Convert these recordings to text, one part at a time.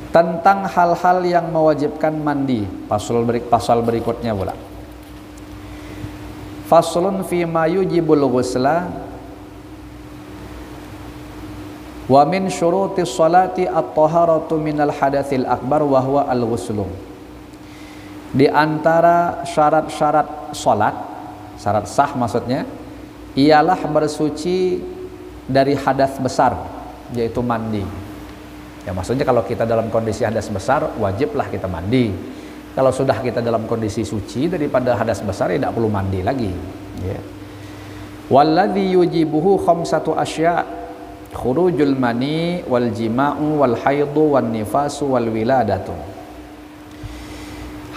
tentang hal-hal yang mewajibkan mandi. Pasal berikutnya pula. Faslun fi ma yujibul ghusla wa min syurutis salati at-taharatu minal hadatsil akbar wa huwa al-ghuslu. Di antara syarat-syarat salat, syarat sah maksudnya, ialah bersuci dari hadas besar, yaitu mandi. Ya maksudnya kalau kita dalam kondisi hadas besar, wajiblah kita mandi. Kalau sudah kita dalam kondisi suci daripada hadas besar, ya tidak perlu mandi lagi. Ya. Walladzi yujibuhu khamsatu asya' khurujul mani wal jima'u wal haidu wan nifasu wal wiladatu.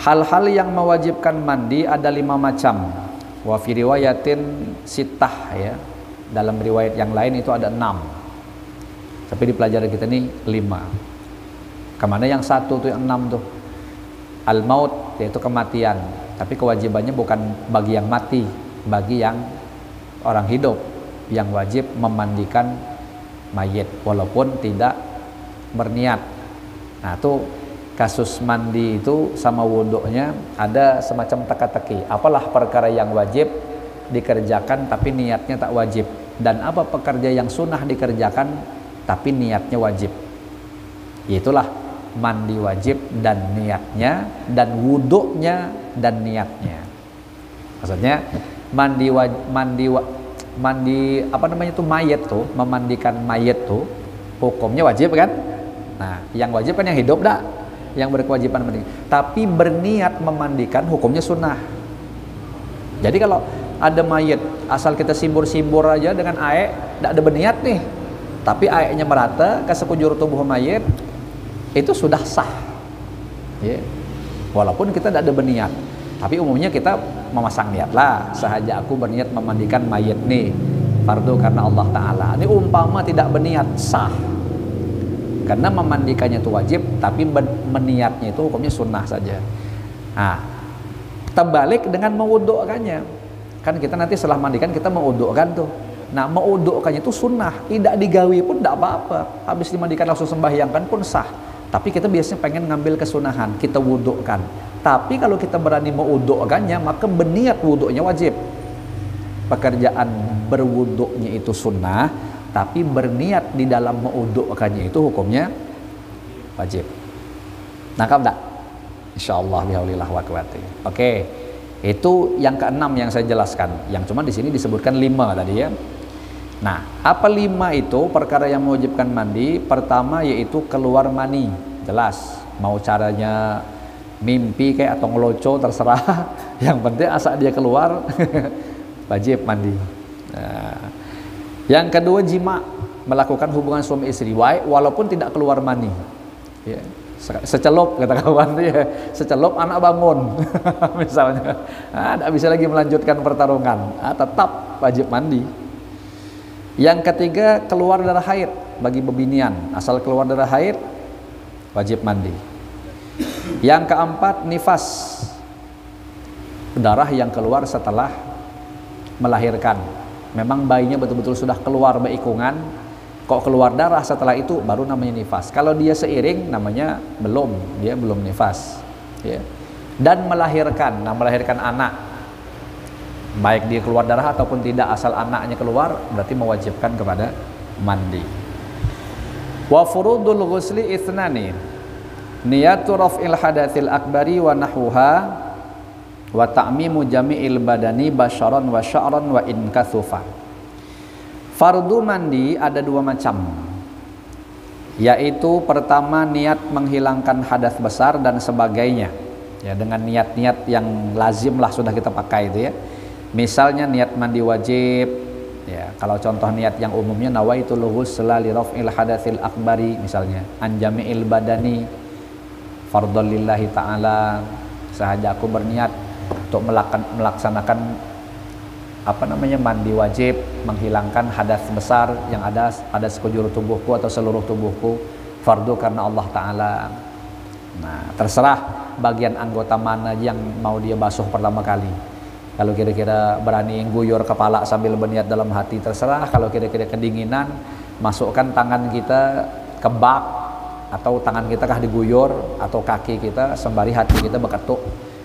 Hal-hal yang mewajibkan mandi ada 5 macam. Wa fi riwayatin sittah, ya. Dalam riwayat yang lain itu ada 6. Tapi di pelajaran kita ini 5. Kemana yang 1 tuh, yang 6 tuh? Al-maut, yaitu kematian. Tapi kewajibannya bukan bagi yang mati, bagi yang orang hidup, yang wajib memandikan mayit walaupun tidak berniat. Nah, itu kasus mandi itu sama wuduknya ada semacam teka-teki. Apalah perkara yang wajib dikerjakan tapi niatnya tak wajib, dan apa pekerja yang sunnah dikerjakan tapi niatnya wajib. Itulah mandi wajib dan niatnya, dan wuduknya dan niatnya. Maksudnya mandi apa namanya tuh, mayit tuh, memandikan mayit tuh hukumnya wajib kan? Nah, yang wajib kan yang hidup dah, yang berkewajiban mandi. Tapi berniat memandikan hukumnya sunnah. Jadi kalau ada mayit asal kita simbur-simbur aja dengan air, tidak ada berniat nih, tapi airnya merata ke sekujur tubuh mayit, itu sudah sah, ya. Walaupun kita tidak ada berniat, tapi umumnya kita memasang niat lah. Sahaja aku berniat memandikan mayit nih, fardu karena Allah Ta'ala. Ini umpama tidak berniat, sah. Karena memandikannya itu wajib, tapi meniatnya itu hukumnya sunnah saja. Nah, terbalik dengan mewudukkannya. Kan kita nanti setelah mandikan kita mewudukkan tuh. Nah, mewudukkannya itu sunnah, tidak digawi pun tidak apa-apa. Habis dimandikan langsung sembahyangkan pun sah. Tapi kita biasanya pengen ngambil kesunahan, kita wudukkan. Tapi kalau kita berani mewudukkannya, maka berniat wuduknya wajib. Pekerjaan berwuduknya itu sunnah, tapi berniat di dalam mewudukkannya itu hukumnya wajib. Nangkap enggak? Insyaallah bihaulillah wa quwwati. Oke. Itu yang ke-6 yang saya jelaskan. Yang cuma di sini disebutkan 5 tadi, ya. Nah, apa 5 itu perkara yang mewajibkan mandi? Pertama yaitu keluar mani. Jelas, mau caranya mimpi kayak atau ngeloco terserah. Yang penting asal dia keluar wajib mandi. Nah, yang kedua jima, melakukan hubungan suami istri walaupun tidak keluar mani. Ya, secelup kata kawan tuh, ya, secelup anak bangun misalnya, tidak bisa lagi melanjutkan pertarungan, tetap wajib mandi. Yang ketiga keluar darah haid bagi bebinian, asal keluar darah haid wajib mandi. Yang keempat nifas, darah yang keluar setelah melahirkan. Memang bayinya betul-betul sudah keluar beikungan, kok keluar darah setelah itu baru namanya nifas. Kalau dia seiring namanya belum, dia belum nifas, ya. Dan melahirkan, nah melahirkan anak, baik dia keluar darah ataupun tidak, asal anaknya keluar berarti mewajibkan kepada mandi. Wa furudul ghusli ithnani, niyatu raf'il hadatsil akbari wa nahwuha wa ta'mimu jami'il badani basyaran wa sya'ran wa in kathufa. Fardu mandi ada 2 macam, yaitu pertama niat menghilangkan hadas besar dan sebagainya, ya, dengan niat-niat yang lazim lah sudah kita pakai itu, ya. Misalnya niat mandi wajib, ya, kalau contoh niat yang umumnya nawaitul ghusla li raf'il hadatsil akbari, misalnya anjami'il badani fardhon lillahi ta'ala, sahaja aku berniat untuk melaksanakan mandi wajib, menghilangkan hadas besar yang ada sekujur tubuhku atau seluruh tubuhku, fardu karena Allah Ta'ala. Nah, terserah bagian anggota mana yang mau dia basuh pertama kali. Kalau kira-kira berani guyur kepala sambil berniat dalam hati, terserah. Kalau kira-kira kedinginan, masukkan tangan kita ke bak, atau tangan kita kah diguyur atau kaki kita sembari hati kita berketuk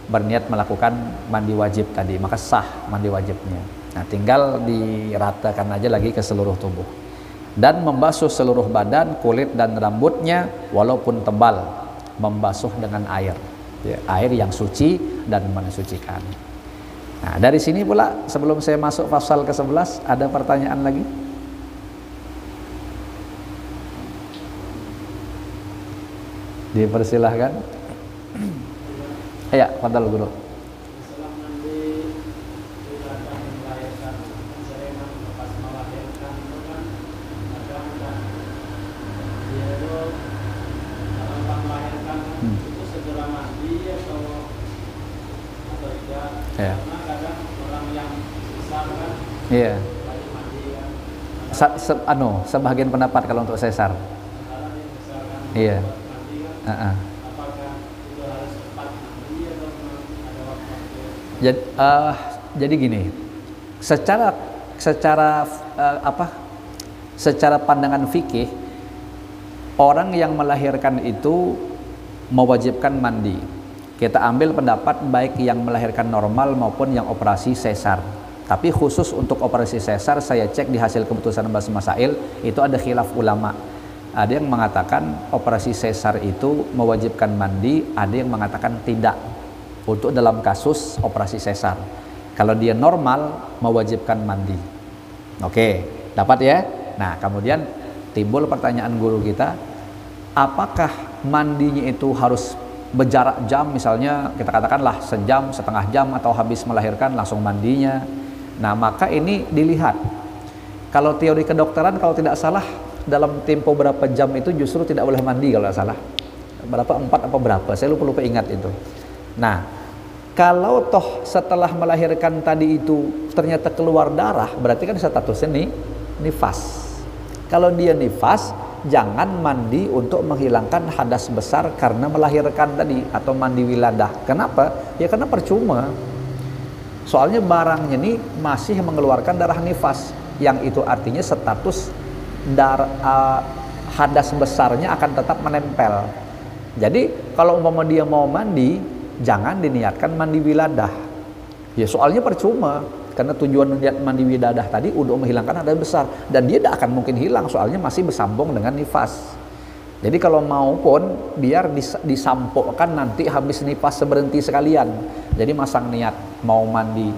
berniat melakukan mandi wajib tadi, maka sah mandi wajibnya. Nah, tinggal diratakan aja lagi ke seluruh tubuh dan membasuh seluruh badan, kulit dan rambutnya walaupun tebal, membasuh dengan air, ya, air yang suci dan mensucikan. Nah, dari sini pula sebelum saya masuk pasal ke-11 ada pertanyaan lagi? Dipersilahkan. Ya, fadhal guru. Ya. Iya. Sebagian pendapat kalau untuk sesar. Iya. Jadi gini, secara pandangan fikih, orang yang melahirkan itu mewajibkan mandi. Kita ambil pendapat baik yang melahirkan normal maupun yang operasi sesar. Tapi khusus untuk operasi sesar, saya cek di hasil keputusan Bahas Masail itu ada khilaf ulama. Ada yang mengatakan operasi sesar itu mewajibkan mandi, ada yang mengatakan tidak. Untuk dalam kasus operasi sesar, kalau dia normal mewajibkan mandi. Oke, dapat ya? Nah, kemudian timbul pertanyaan guru kita, apakah mandinya itu harus berjarak jam, misalnya kita katakanlah sejam, setengah jam, atau habis melahirkan langsung mandinya? Nah, maka ini dilihat. Kalau teori kedokteran kalau tidak salah dalam tempo berapa jam itu justru tidak boleh mandi kalau tidak salah. Berapa, 4 apa berapa, saya lupa ingat itu. Nah, kalau toh setelah melahirkan tadi itu ternyata keluar darah, berarti kan statusnya nifas. Kalau dia nifas, jangan mandi untuk menghilangkan hadas besar karena melahirkan tadi, atau mandi wiladah. Kenapa? Ya karena percuma. Soalnya barangnya ini masih mengeluarkan darah nifas, yang itu artinya status hadas besarnya akan tetap menempel. Jadi kalau umpama dia mau mandi, jangan diniatkan mandi wiladah. Ya soalnya percuma, karena tujuan niat mandi wiladah tadi untuk menghilangkan hadas besar, dan dia tidak akan mungkin hilang soalnya masih bersambung dengan nifas. Jadi kalau mau pun biar disampokkan nanti habis nifas berhenti sekalian. Jadi masang niat mau mandi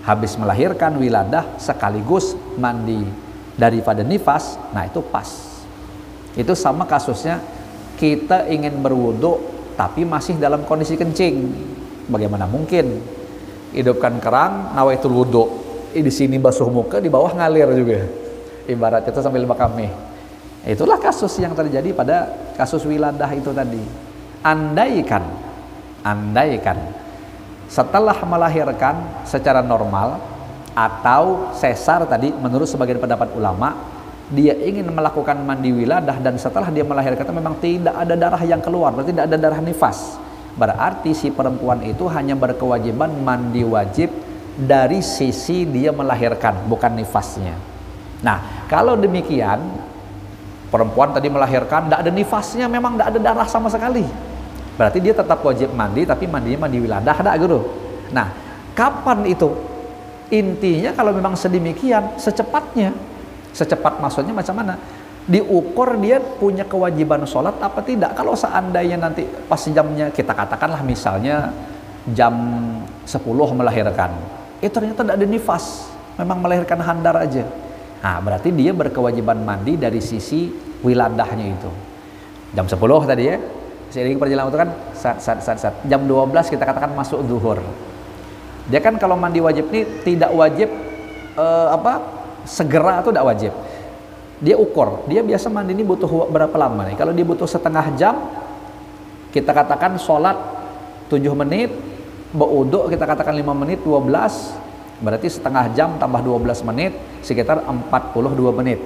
habis melahirkan wiladah sekaligus mandi daripada nifas, nah itu pas. Itu sama kasusnya kita ingin berwudu tapi masih dalam kondisi kencing. Bagaimana mungkin? Hidupkan kerang, nawaitul wudu. Di sini basuh muka, di bawah ngalir juga. Ibarat itu sambil bakame. Itulah kasus yang terjadi pada kasus wiladah itu tadi. Andaikan setelah melahirkan secara normal atau sesar tadi, menurut sebagian pendapat ulama, dia ingin melakukan mandi wiladah dan setelah dia melahirkan memang tidak ada darah yang keluar, berarti tidak ada darah nifas. Berarti si perempuan itu hanya berkewajiban mandi wajib dari sisi dia melahirkan, bukan nifasnya. Nah, kalau demikian, perempuan tadi melahirkan tidak ada nifasnya, memang tidak ada darah sama sekali, berarti dia tetap wajib mandi, tapi mandinya mandi wiladah, ada guru. Nah, kapan itu? Intinya kalau memang sedemikian, secepatnya. Secepat maksudnya macam mana? Diukur dia punya kewajiban sholat apa tidak. Kalau seandainya nanti pas jamnya, kita katakanlah misalnya jam 10 melahirkan, ternyata tidak ada nifas, memang melahirkan handar aja. Nah, berarti dia berkewajiban mandi dari sisi wiladahnya itu. Jam 10 tadi ya, seiring perjalanan itu kan jam 12 kita katakan masuk zuhur. Dia kan kalau mandi wajib ini tidak wajib segera atau tidak wajib. Dia ukur, dia biasa mandi ini butuh berapa lama nih? Kalau dia butuh setengah jam, kita katakan sholat 7 menit, berwudu kita katakan 5 menit, 12, berarti setengah jam tambah 12 menit, sekitar 42 menit.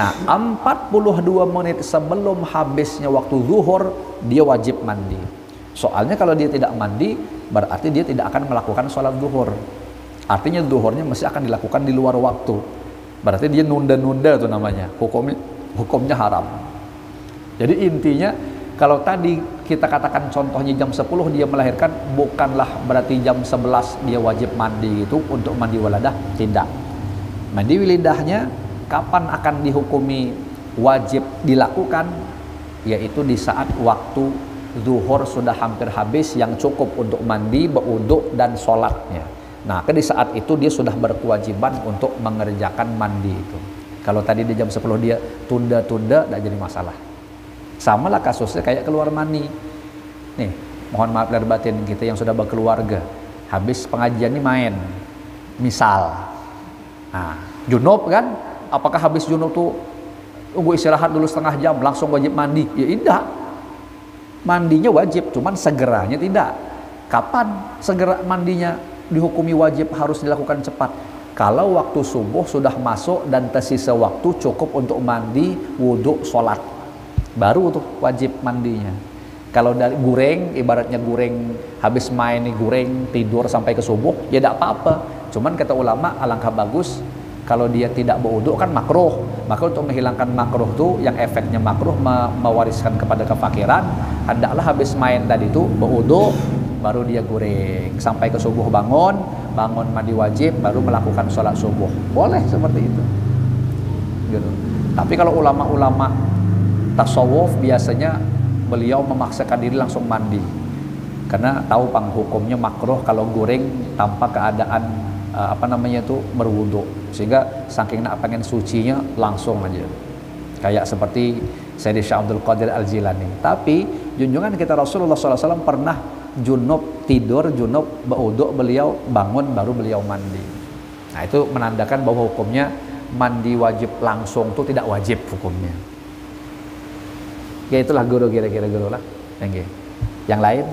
Nah, 42 menit sebelum habisnya waktu zuhur, dia wajib mandi. Soalnya kalau dia tidak mandi, berarti dia tidak akan melakukan sholat zuhur. Artinya zuhurnya mesti akan dilakukan di luar waktu. Berarti dia nunda-nunda itu namanya. Hukumnya haram. Jadi intinya kalau tadi kita katakan contohnya jam 10 dia melahirkan, bukanlah berarti jam 11 dia wajib mandi itu untuk mandi waladah, tidak. Mandi wilidahnya kapan akan dihukumi wajib dilakukan? Yaitu di saat waktu zuhur sudah hampir habis yang cukup untuk mandi, berwudu dan sholatnya. Nah, di saat itu dia sudah berkewajiban untuk mengerjakan mandi itu. Kalau tadi di jam 10 dia tunda-tunda, tidak jadi masalah. Sama lah kasusnya kayak keluar mani. Nih, mohon maaf lahir batin kita yang sudah berkeluarga, habis pengajian ini main, misal, nah, junub kan? Apakah habis junub tuh tunggu istirahat dulu setengah jam langsung wajib mandi? Ya tidak. Mandinya wajib, cuman segeranya tidak. Kapan segera mandinya dihukumi wajib harus dilakukan cepat? Kalau waktu subuh sudah masuk dan tersisa waktu cukup untuk mandi, wudhu, sholat, baru tuh wajib mandinya. Kalau dari goreng, ibaratnya goreng habis main nih goreng tidur sampai ke subuh, ya tidak apa-apa. Cuman kata ulama alangkah bagus kalau dia tidak berwudu kan makruh. Maka untuk menghilangkan makruh tuh yang efeknya makruh mewariskan kepada kefakiran, hendaklah habis main tadi tuh berwudu baru dia goreng sampai ke subuh, bangun mandi wajib baru melakukan sholat subuh. Boleh seperti itu. Gitu. Tapi kalau ulama-ulama tasawuf biasanya beliau memaksakan diri langsung mandi karena tahu pang hukumnya makruh kalau goreng tanpa keadaan berwudu, sehingga saking nak pengen sucinya langsung aja kayak seperti Sayyidina Syekh Abdul Qadir Al-Jilani. Tapi junjungan kita Rasulullah SAW pernah junub tidur, junub berwudu, beliau bangun baru beliau mandi. Nah itu menandakan bahwa hukumnya mandi wajib langsung itu tidak wajib hukumnya. Ya itulah guru, kira-kira guru lah. Yang lain